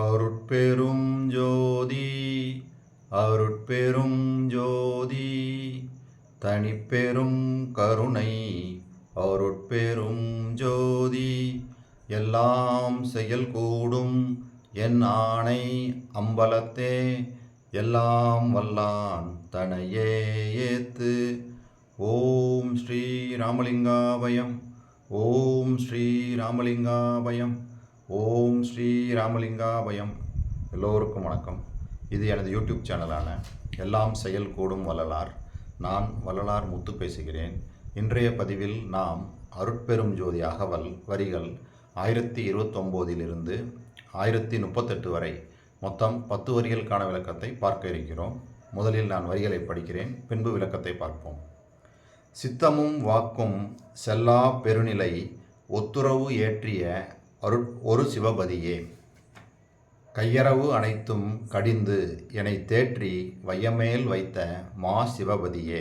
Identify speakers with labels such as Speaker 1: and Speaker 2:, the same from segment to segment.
Speaker 1: அருட்பெரும் ஜோதி அருட்பெரும் ஜோதி தனிப்பெரும் கருணை அருட்பெரும் ஜோதி எல்லாம் செயல் கூடும் என் ஆணை அம்பலத்தே எல்லாம் வல்லான் தனையே ஏத்து. ஓம் ஸ்ரீ ராமலிங்காபயம். ஓம் ஸ்ரீ ராமலிங்காபயம். ஓம் ஸ்ரீ ராமலிங்காபயம். எல்லோருக்கும் வணக்கம். இது எனது யூடியூப் சேனலான எல்லாம் செயல் கூடும் வள்ளலார். நான் வள்ளலார் முத்து பேசுகிறேன். இன்றைய பதிவில் நாம் அருட்பெரும் ஜோதி அகவல் வரிகள் 1029 1038 வரை மொத்தம் 10 வரிகளுக்கான விளக்கத்தை பார்க்க இருக்கிறோம். முதலில் நான் வரிகளை படிக்கிறேன், பின்பு விளக்கத்தை பார்ப்போம். சித்தமும் வாக்கும் செல்லா பெருநிலை ஒத்துறவு ஏற்றிய ஒரு சிவபதியே, கையறவு அனைத்தும் கடிந்து என்னை தேற்றி வையமேல் வைத்த மா சிவபதியே,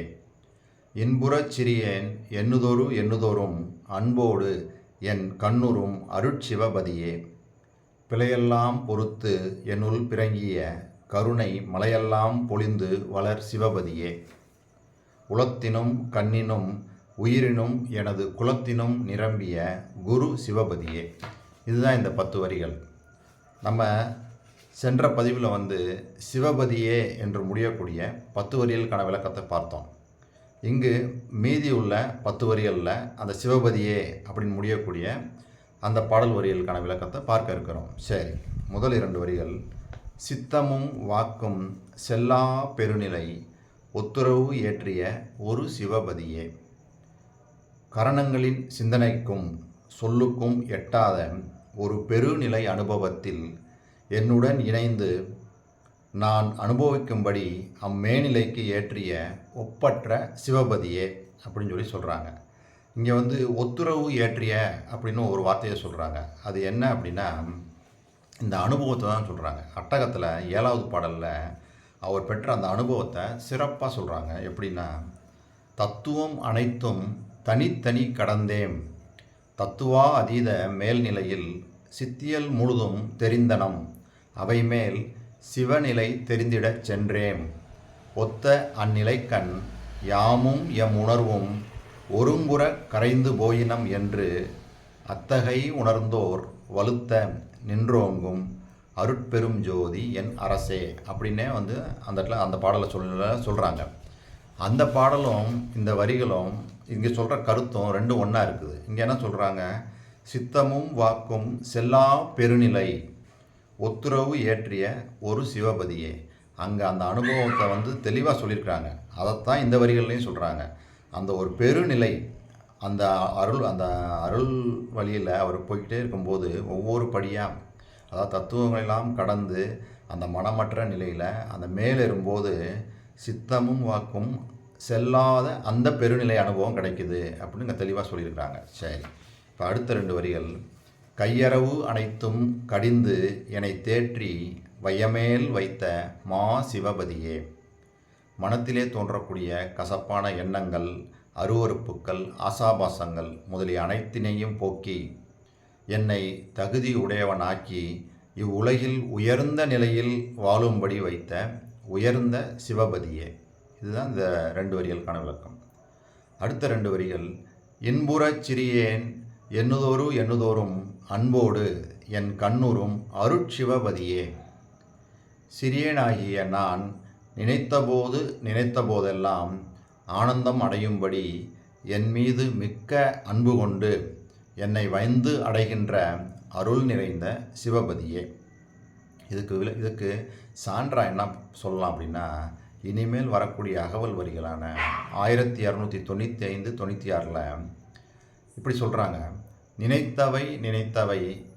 Speaker 1: இன்புறச் சிறியேன் எண்ணுதோறும் அன்போடு என் கண்ணுறும் அருட்சிவபதியே, பிழையெல்லாம் பொறுத்து என்னுள் பிறங்கிய கருணை மலையெல்லாம் பொழிந்து வளர் சிவபதியே, உளத்தினும் கண்ணினும் உயிரினும் எனது குலத்தினும் நிரம்பிய குரு சிவபதியே. இதுதான் இந்த 10 வரிகள். நம்ம சென்ற பதிவில் சிவபதியே என்று முடியக்கூடிய 10 வரிகளுக்கான விளக்கத்தை பார்த்தோம். இங்கு மீதி உள்ள 10 வரிகளில் அந்த சிவபதியே அப்படின்னு முடியக்கூடிய அந்த பாடல் வரிகளுக்கான விளக்கத்தை பார்க்க இருக்கிறோம். சரி, முதல் 2 வரிகள். சித்தமும் வாக்கும் செல்லா பெருநிலை ஒத்துறவு ஏற்றிய ஒரு சிவபதியே, கரணங்களின் சிந்தனைக்கும் சொல்லுக்கும் எட்டாத ஒரு பெருநிலை அனுபவத்தில் என்னுடன் இணைந்து நான் அனுபவிக்கும்படி அம்மேநிலைக்கு ஏற்றிய ஒப்பற்ற சிவபதியே அப்படின்னு சொல்கிறாங்க. இங்கே ஒத்துறவு ஏற்றிய அப்படின்னு ஒரு வார்த்தையை சொல்கிறாங்க. அது என்ன அப்படின்னா, இந்த அனுபவத்தை தான் சொல்கிறாங்க. அட்டகத்தில் 7வது பாடலில் அவர் பெற்ற அந்த அனுபவத்தை சிறப்பாக சொல்கிறாங்க. எப்படின்னா, தத்துவம் அனைத்தும் தனித்தனி கடந்தேம், தத்துவா அதீத மேல்நிலையில் சித்தியல் முழுதும் தெரிந்தனம், அவை மேல் சிவநிலை தெரிந்திடச் சென்றேம், ஒத்த அந்நிலைக்கண் யாமும் எம் உணர்வும் ஒருங்குற கரைந்து போயினம் என்று அத்தகை உணர்ந்தோர் வலுத்த நின்றோங்கும் அருட்பெரும் ஜோதி என் அரசே அப்படின்னே அந்த பாடலை சொல்கிறாங்க. அந்த பாடலும் இந்த வரிகளும் இங்கே சொல்கிற கருத்தும் ரெண்டும் ஒன்றா இருக்குது. இங்கே என்ன சொல்கிறாங்க? சித்தமும் வாக்கும் செல்லா பெருநிலை ஒத்துறவு ஏற்றிய ஒரு சிவபதியே. அங்கே அந்த அனுபவத்தை தெளிவாக சொல்லியிருக்கிறாங்க. அதைத்தான் இந்த வரிகள்லையும் சொல்கிறாங்க. அந்த ஒரு பெருநிலை, அந்த அருள் வழியில் அவர் போய்கிட்டே இருக்கும்போது ஒவ்வொரு படியாக, அதாவது தத்துவங்களெல்லாம் கடந்து அந்த மனமற்ற நிலையில் அந்த மேலேறும்போது சித்தமும் வாக்கும் செல்லாத அந்த பெருநிலை அனுபவம் கிடைக்குது அப்படின்னு இங்கே தெளிவாக சொல்லியிருக்கிறாங்க. சரி, இப்போ அடுத்த 2 வரிகள். கையறவு அனைத்தும் கடிந்து என்னை தேற்றி வையமேல் வைத்த மா சிவபதியே, மனத்திலே தோன்றக்கூடிய கசப்பான எண்ணங்கள், அருவருப்புக்கள், ஆசாபாசங்கள் முதலிய அனைத்தினையும் போக்கி என்னை தகுதி உடையவனாக்கி இவ்வுலகில் உயர்ந்த நிலையில் வாழும்படி வைத்த உயர்ந்த சிவபதியே. இதுதான் இந்த 2 வரிகளுக்கான விளக்கம். அடுத்த 2 வரிகள். இன்புறச் சிறியேன் எண்ணுதோறும் அன்போடு என் கண்ணுறும் அருட்சிவபதியே, சிறியேனாகிய நான் நினைத்தபோதெல்லாம் ஆனந்தம் அடையும்படி என் மீது மிக்க அன்பு கொண்டு என்னை வைந்து அடைகின்ற அருள் நிறைந்த சிவபதியே. இதுக்கு சான்றா என்ன சொல்லலாம் அப்படின்னா, இனிமேல் வரக்கூடிய அகவல் வரிகளான 1295-96 இப்படி சொல்கிறாங்க. நினைத்தவை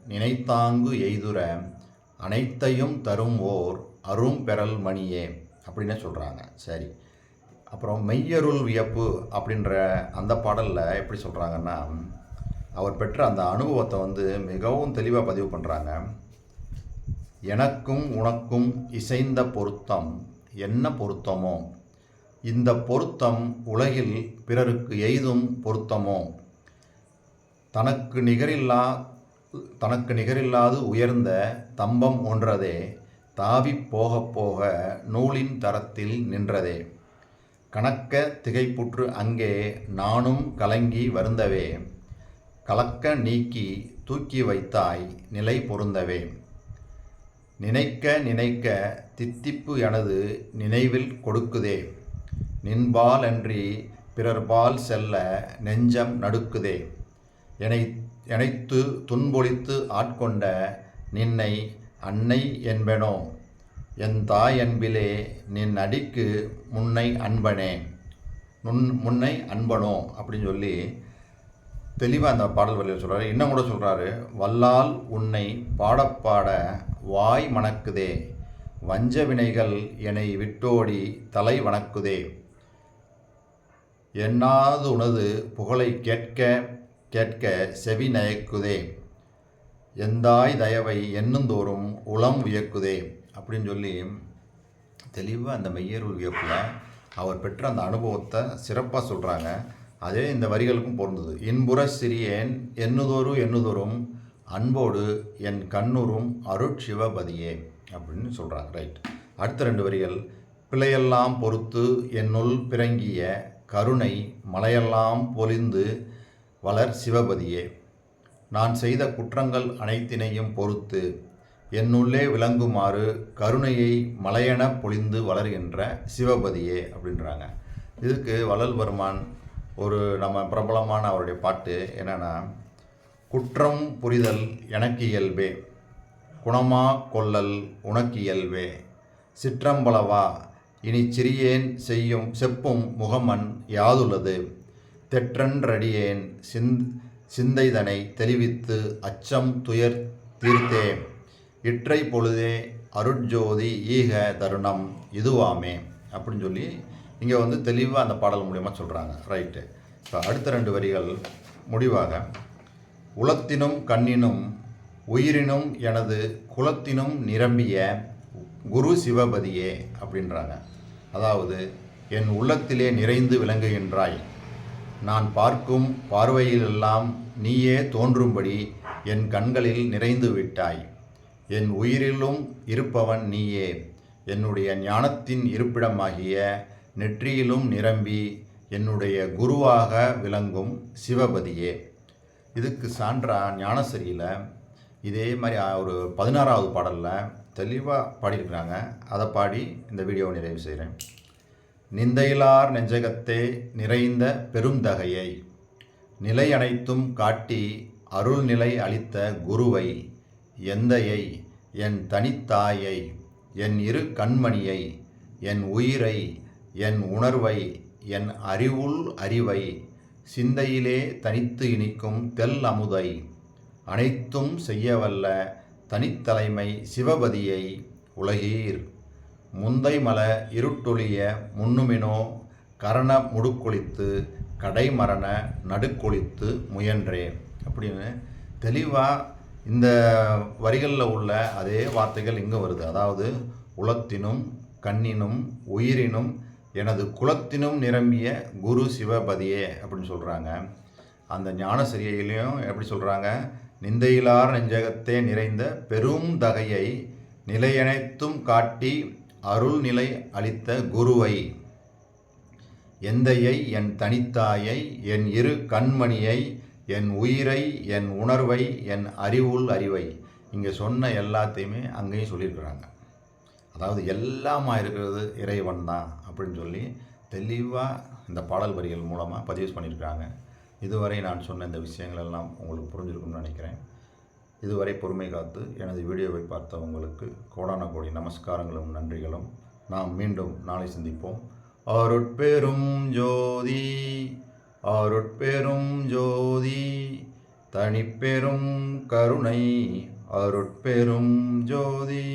Speaker 1: நினைத்தாங்கு எய்துற அனைத்தையும் தரும் ஓர் அரும் பெறல் மணியே அப்படின்னு சொல்கிறாங்க. சரி, அப்புறம் மெய்யருள் வியப்பு அப்படின்ற அந்த பாடலில் எப்படி சொல்கிறாங்கன்னா, அவர் பெற்ற அந்த அனுபவத்தை மிகவும் தெளிவாக பதிவு பண்ணுறாங்க. எனக்கும் உனக்கும் இசைந்த பொருத்தம் என்ன பொருத்தமோ, இந்த பொருத்தம் உலகில் பிறருக்கு எய்தும் பொருத்தமோ, தனக்கு நிகரில்லா தனக்கு நிகரில்லாது உயர்ந்த தம்பம் ஒன்றதே தாவிப் போகப் போக நூலின் தரத்தில் நின்றதே. கணக்க திகைப்புற்று அங்கே நானும் கலங்கி வருந்தவே கலக்க நீக்கி தூக்கி வைத்தாய் நிலை பொருந்தவே. நினைக்க நினைக்க தித்திப்பு எனது நினைவில் கொடுக்குதே நின்பால் அன்றி பிறர்பால் செல்ல நெஞ்சம் நடுக்குதே. எனைத்து துன்பொழித்து ஆட்கொண்ட நின்னை அன்னை என்பனோ என் தாய் அன்பிலே நின் அடிக்கு முன்னை அன்பனே முன்னை அன்பனோ அப்படின்னு சொல்லி தெளிவாக அந்த பாடல் வரியில் சொல்கிறாரு. இன்னும் கூட சொல்கிறாரு, வல்லால் உன்னை பாடப்பாட வாய் மணக்குதே வஞ்ச வினைகள் என்னை விட்டோடி தலை வணக்குதே. என்னாது உனது புகழை கேட்க கேட்க செவி நயக்குதே எந்தாய் தயவை எண்ணுந்தோறும் உளம் வியக்குதே அப்படின்னு சொல்லி தெளிவாக அந்த மெய்யருள் வியப்பில் அவர் பெற்ற அந்த அனுபவத்தை சிறப்பாக சொல்கிறாங்க. அதே இந்த வரிகளுக்கும் பொருந்தது. இன்புற சிறியேன் எண்ணுதோறும் அன்போடு என் கண்ணுறும் அருட்சிவபதியே அப்படின்னு சொல்கிறாங்க. ரைட். அடுத்த 2 வரிகள், பிழையெல்லாம் பொறுத்து என்னுள் பிறங்கிய கருணை மலையெல்லாம் பொலிந்து வளர் சிவபதியே. நான் செய்த குற்றங்கள் அனைத்தினையும் பொறுத்து என்னுள்ளே விளங்குமாறு கருணையை மலையென பொழிந்து வளர்கின்ற சிவபதியே அப்படின்றாங்க. இதுக்கு வள்ளல் பெருமான் ஒரு நம்ம பிரபலமான அவருடைய பாட்டு என்னென்னா, குற்றம் புரிதல் எனக்கு இயல்பே குணமா கொள்ளல் உனக்கு இயல்பே சிற்றம்பலவா இனி சிறியேன் செய்யும் செப்பும் முகமன் யாதுள்ளது தெற்றன்றடியேன் சிந்தைதனை தெளிவித்து அச்சம் துயர் தீர்த்தே இற்றை பொழுதே அருட்ஜோதி ஈக தருணம் இதுவாமே அப்படின்னு சொல்லி இங்கே தெளிவாக அந்த பாடல் மூலியமாக சொல்கிறாங்க. ரைட்டு. இப்போ அடுத்த 2 வரிகள் முடிவாக, உளத்தினும் கண்ணினும் உயிரினும் எனது குலத்தினும் நிரம்பிய குரு சிவபதியே அப்படின்றாங்க. அதாவது என் உள்ளத்திலே நிறைந்து விளங்குகின்றாய், நான் பார்க்கும் பார்வையிலெல்லாம் நீயே தோன்றும்படி என் கண்களில் நிறைந்து விட்டாய், என் உயிரிலும் இருப்பவன் நீயே, என்னுடைய ஞானத்தின் இருப்பிடமாகிய நெற்றியிலும் நிரம்பி என்னுடைய குருவாக விளங்கும் சிவபதியே. இதுக்கு சான்றா ஞானசரியில் இதே மாதிரி ஒரு 16வது பாடலில் தெளிவாக பாடியிருக்கிறாங்க. அதை பாடி இந்த வீடியோவை நிறைவு செய்கிறேன். நிந்தையிலார் நெஞ்சகத்தே நிறைந்த பெருந்தகையை நிலை அனைத்தும் காட்டி அருள்நிலை அளித்த குருவை எந்தையை என் தனித்தாயை என் இரு கண்மணியை என் உயிரை என் உணர்வை என் அறிவுள் அறிவை சிந்தையிலே தனித்து இனிக்கும் தெல் அமுதை அனைத்தும் செய்யவல்ல தனித்தலைமை சிவபதியை உலகீர் முந்தைமல இருட்டொழிய முன்னுமினோ கரண முடுக்கொழித்து கடைமரண நடுக்கொழித்து முயன்றே அப்படின்னு தெளிவாக இந்த வரிகளில் உள்ள அதே வார்த்தைகள் இங்கே வருது. அதாவது உளத்தினும் கண்ணினும் உயிரினும் எனது குலத்தினும் நிரம்பிய குரு சிவபதியே அப்படின்னு சொல்கிறாங்க. அந்த ஞானசரியையிலையும் எப்படி சொல்கிறாங்க, நிந்தையிலார் நெஞ்சகத்தே நிறைந்த பெரும் தகையை நிலையனைத்தும் காட்டி அருள்நிலை அளித்த குருவை எந்தையை என் தனித்தாயை என் இரு கண்மணியை என் உயிரை என் உணர்வை என் அறிவுள் அறிவை இங்கே சொன்ன எல்லாத்தையுமே அங்கேயும் சொல்லியிருக்கிறாங்க. அதாவது எல்லாமா இருக்கிறது இறைவன் தான் அப்படின்னு சொல்லி தெளிவாக இந்த பாடல் வரிகள் மூலமாக பதிவு பண்ணியிருக்காங்க. இதுவரை நான் சொன்ன இந்த விஷயங்கள் எல்லாம் உங்களுக்கு புரிஞ்சிருக்கும்னு நினைக்கிறேன். இதுவரை பொறுமை காத்து எனது வீடியோவை பார்த்த உங்களுக்கு கோடான கோடி நமஸ்காரங்களும் நன்றிகளும். நாம் மீண்டும் நாளை சந்திப்போம். அருட்பெரும் ஜோதி அருட்பெரும் ஜோதி தனிப்பெரும் கருணை அருட்பெரும் ஜோதி.